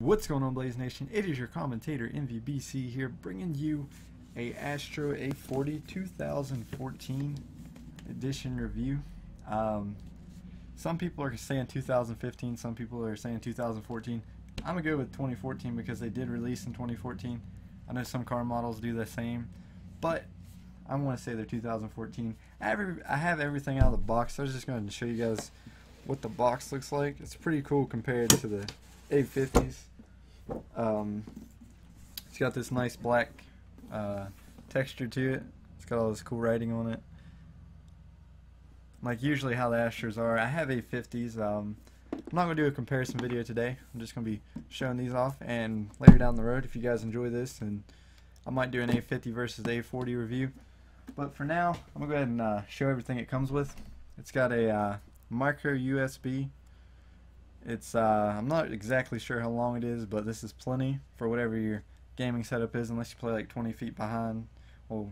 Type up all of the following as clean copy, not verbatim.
What's going on, Blaze Nation? It is your commentator MVBC here, bringing you a Astro a40 2014 edition review. Some people are saying 2015, some people are saying 2014. I'm gonna go with 2014 because they did release in 2014. I know some car models do the same, but I want to say they're 2014. I have everything out of the box, so I was just going to show you guys what the box looks like. It's pretty cool compared to the A50s. It's got this nice black texture to it. It's got all this cool writing on it, like usually how the Astros are. I have A50s. I'm not going to do a comparison video today. I'm just going to be showing these off, and later down the road, if you guys enjoy this, and I might do an A50 versus A40 review. But for now, I'm going to go ahead and show everything it comes with. It's got a micro USB. It's I'm not exactly sure how long it is, but this is plenty for whatever your gaming setup is, unless you play like 20 feet behind, well,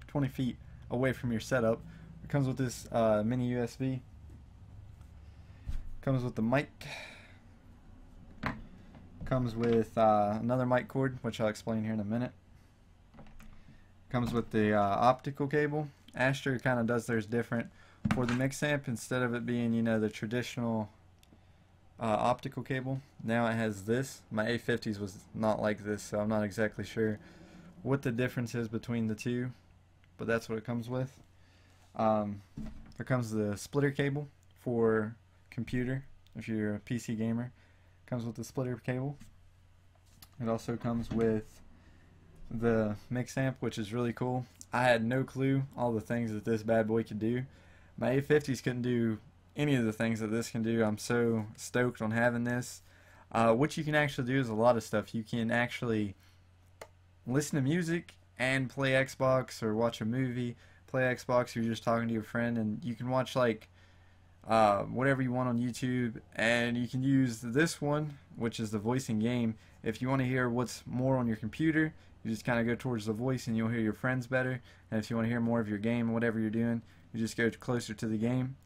20 feet away from your setup. It comes with this mini USB. Comes with the mic. Comes with another mic cord, which I'll explain here in a minute. Comes with the optical cable. Astro kind of does theirs different. For the mix amp, instead of it being, you know, the traditional optical cable, now it has this. My A50s was not like this, so I'm not exactly sure what the difference is between the two, but that's what it comes with. There comes the splitter cable for computer. If you're a PC gamer, it comes with the splitter cable. It also comes with the mix amp, which is really cool. I had no clue all the things that this bad boy could do. My A50s couldn't do any of the things that this can do. I'm so stoked on having this. What you can actually do is a lot of stuff. You can actually listen to music and play Xbox, or watch a movie, play Xbox, or you're just talking to your friend, and you can watch like whatever you want on YouTube. And you can use this one, which is the voice in game. If you want to hear what's more on your computer, you just kind of go towards the voice and you'll hear your friends better. And if you want to hear more of your game, whatever you're doing, you just go closer to the game.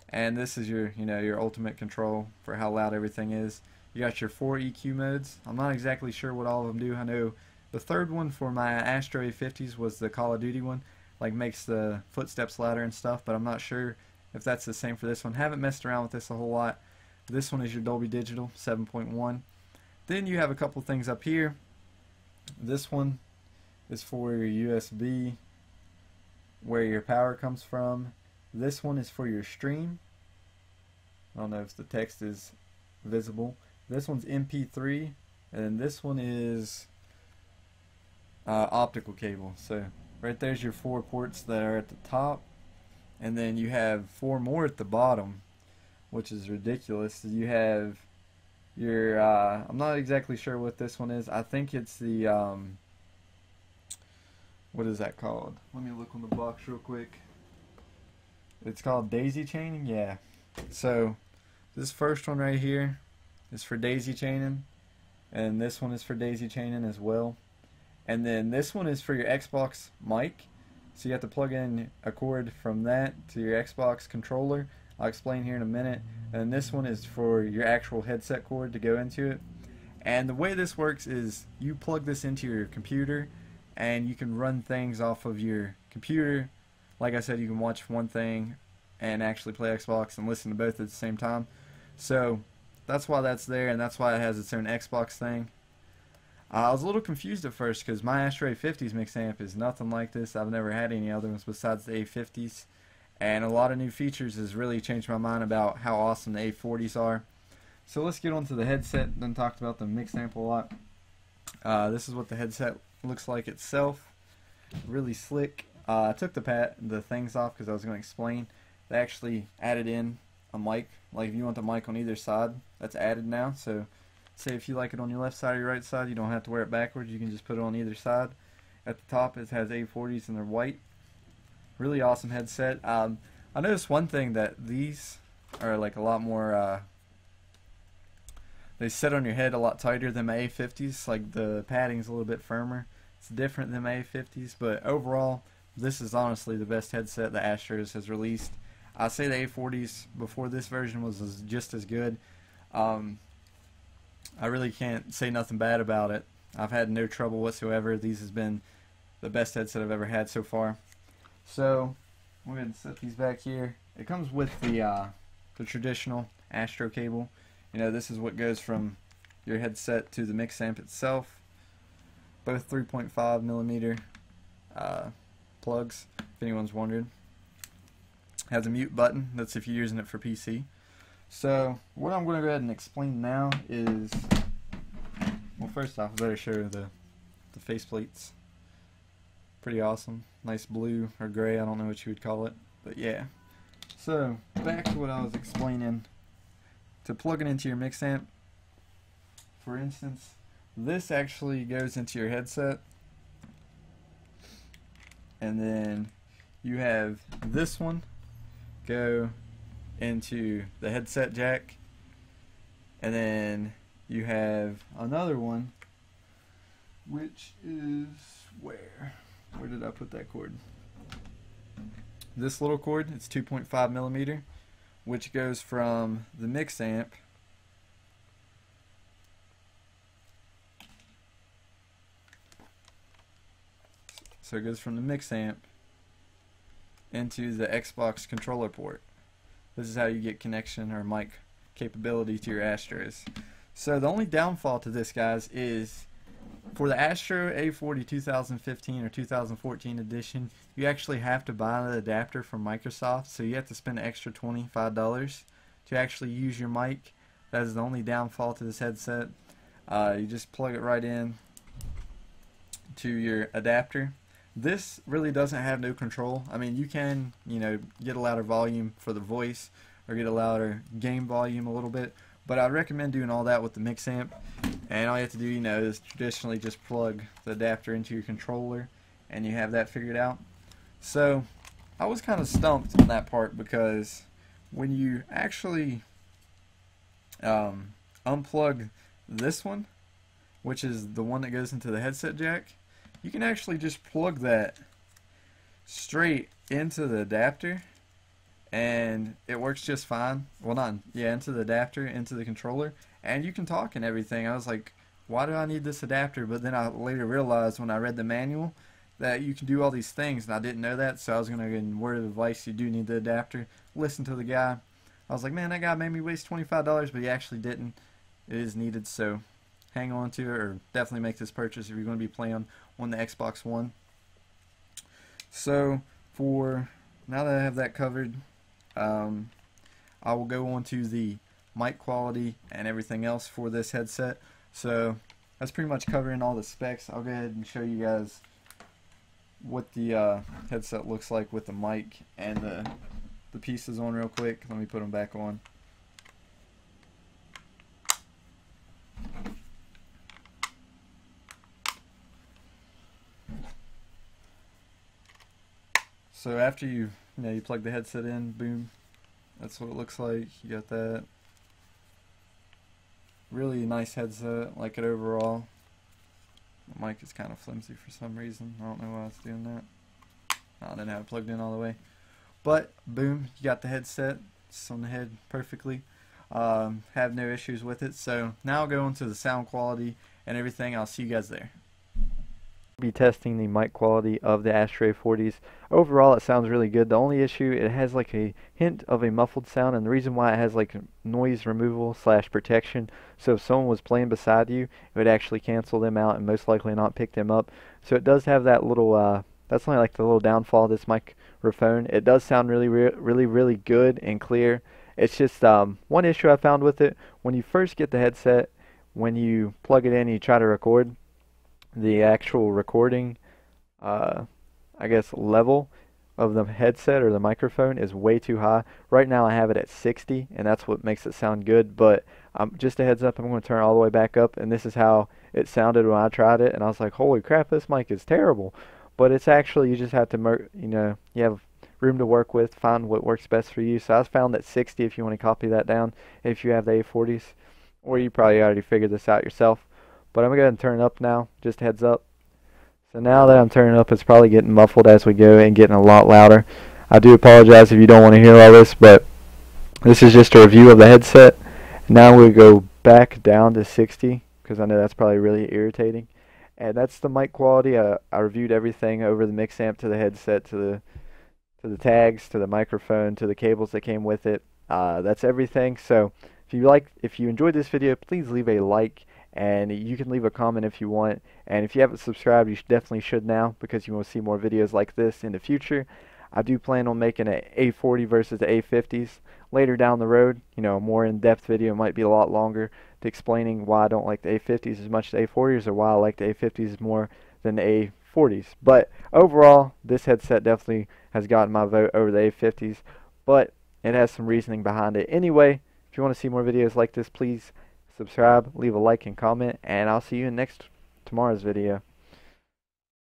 And this is your, your ultimate control for how loud everything is. You got your 4 EQ modes. I'm not exactly sure what all of them do. I know the third one for my Astro A50s was the Call of Duty one, like makes the footsteps louder and stuff, but I'm not sure if that's the same for this one. Haven't messed around with this a whole lot. This one is your Dolby Digital 7.1. Then you have a couple things up here. This one is for your USB, where your power comes from. This one is for your stream. I don't know if the text is visible. This one's MP3, and this one is optical cable. So right there's your 4 ports that are at the top, and then you have 4 more at the bottom, which is ridiculous. You have your I'm not exactly sure what this one is. I think it's the what is that called? Let me look on the box real quick. It's called daisy chaining. Yeah. So this first one right here is for daisy chaining, and this one is for daisy chaining as well. And then this one is for your Xbox mic. So you have to plug in a cord from that to your Xbox controller. I'll explain here in a minute. And this one is for your actual headset cord to go into it. And the way this works is you plug this into your computer, and you can run things off of your computer. Like I said, you can watch one thing and actually play Xbox and listen to both at the same time. So that's why that's there, and that's why it has its own Xbox thing. I was a little confused at first because my Astro A50s mix amp is nothing like this. I've never had any other ones besides the A50s. And a lot of new features has really changed my mind about how awesome the A40s are. So let's get on to the headset. Done talked about the mix amp a lot. This is what the headset looks like itself. Really slick. I took the things off because I was going to explain. They actually added in a mic. Like if you want the mic on either side, that's added now. So say if you like it on your left side or your right side, you don't have to wear it backwards. You can just put it on either side. At the top it has A40s and they're white. Really awesome headset. I noticed one thing, that these are like a lot more they sit on your head a lot tighter than my A50s. Like the padding's a little bit firmer. It's different than my A50s, but overall this is honestly the best headset the Astros has released. I say the A40s before this version was just as good. I really can't say nothing bad about it. I've had no trouble whatsoever. These has been the best headset I've ever had so far. So we're going to set these back here. It comes with the traditional Astro cable. You know, this is what goes from your headset to the mix amp itself. Both 3.5 millimeter plugs, if anyone's wondered. Has a mute button. That's if you're using it for PC. So what I'm going to go ahead and explain now is, well, first off, I better show the faceplates. Pretty awesome. Nice blue or gray, I don't know what you would call it, but yeah. So back to what I was explaining. To plug it into your mix amp, for instance, this actually goes into your headset, and then you have this one go into the headset jack, and then you have another one which is where did I put that cord? This little cord, it's 2.5 millimeter, which goes from the mix amp so it goes from the mix amp into the Xbox controller port. This is how you get connection or mic capability to your Astros. So the only downfall to this, guys, is for the Astro A40 2015 or 2014 edition, you actually have to buy an adapter from Microsoft, so you have to spend an extra $25 to actually use your mic. That is the only downfall to this headset. You just plug it right in to your adapter. This really doesn't have no control. I mean, you can, you know, get a louder volume for the voice or get a louder game volume a little bit, but I recommend doing all that with the mix amp. And all you have to do, you know, is traditionally just plug the adapter into your controller and you have that figured out. So I was kind of stumped on that part, because when you actually unplug this one, which is the one that goes into the headset jack, you can actually just plug that straight into the adapter and it works just fine. Well, not, yeah, into the adapter, into the controller, and you can talk and everything. I was like, why do I need this adapter? But then I later realized when I read the manual that you can do all these things, and I didn't know that, so I was going to give a word of advice. You do need the adapter. Listen to the guy. I was like, man, that guy made me waste $25, but he actually didn't. It is needed, so hang on to it, or definitely make this purchase if you're going to be playing on the Xbox One. So for now that I have that covered, I will go on to the mic quality and everything else for this headset. So that's pretty much covering all the specs. I'll go ahead and show you guys what the headset looks like with the mic and the pieces on real quick. Let me put them back on. So after you plug the headset in, boom, that's what it looks like. You got that. Really nice headset, like it overall. The mic is kind of flimsy for some reason. I don't know why it's doing that. I didn't have it plugged in all the way. But boom, you got the headset. It's on the head perfectly. Have no issues with it. So now I'll go into the sound quality and everything. I'll see you guys there. Be testing the mic quality of the Astro A40s. Overall, it sounds really good. The only issue, it has like a hint of a muffled sound, and the reason why it has like noise removal / protection, so if someone was playing beside you, it would actually cancel them out and most likely not pick them up. So it does have that little that's only like the little downfall of this microphone. It does sound really good and clear. It's just one issue I found with it: when you first get the headset, when you plug it in and you try to record, the actual recording I guess level of the headset or the microphone is way too high. Right now I have it at 60, and that's what makes it sound good, but just a heads up, I'm going to turn it all the way back up, and this is how it sounded when I tried it, and I was like, holy crap, this mic is terrible. But it's actually, you just have to, you have room to work with, find what works best for you. So I found that 60, if you want to copy that down, if you have the A40s, or you probably already figured this out yourself. But I'm going to go ahead and turn it up now, just heads up. So now that I'm turning up, it's probably getting muffled as we go and getting a lot louder. I do apologize if you don't want to hear all this, but this is just a review of the headset. Now we'll go back down to 60 because I know that's probably really irritating. And that's the mic quality. I reviewed everything over the mix amp to the headset to the tags to the microphone to the cables that came with it. That's everything. So if you enjoyed this video, please leave a like, and you can leave a comment if you want. And if you haven't subscribed, you definitely should now, because you want to see more videos like this in the future. I do plan on making an A40 versus the A50s later down the road. You know, a more in-depth video, might be a lot longer, to explaining why I don't like the A50s as much as the A40s, or why I like the A50s more than the A40s. But overall, this headset definitely has gotten my vote over the A50s, but it has some reasoning behind it. Anyway, if you want to see more videos like this, please subscribe, leave a like and comment, and I'll see you in tomorrow's video.